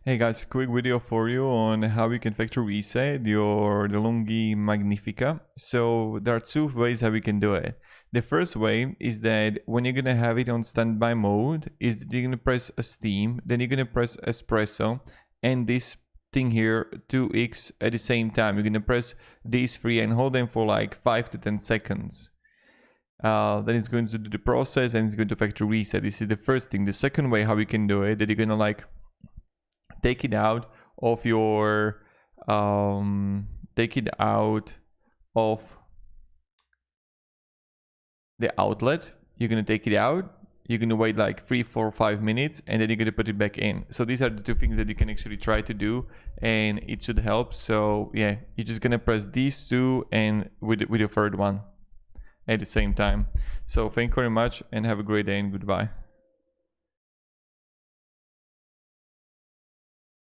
Hey guys, quick video for you on how you can factory reset your Delonghi Magnifica. So there are two ways how we can do it. The first way is that when you're gonna have it on standby mode, is that you're gonna press a Steam, then you're gonna press Espresso, and this thing here 2x at the same time. You're gonna press these three and hold them for like 5 to 10 seconds. Then it's going to do the process and it's going to factory reset. This is the first thing. The second way how we can do it, that you're gonna like take it out of your take it out of the outlet. You're gonna take it out, you're gonna wait like 3, 4, 5 minutes, and then you're gonna put it back in. So these are the two things that you can actually try to do, and it should help. So yeah, you're just gonna press these two and with your third one at the same time. So thank you very much and have a great day and goodbye.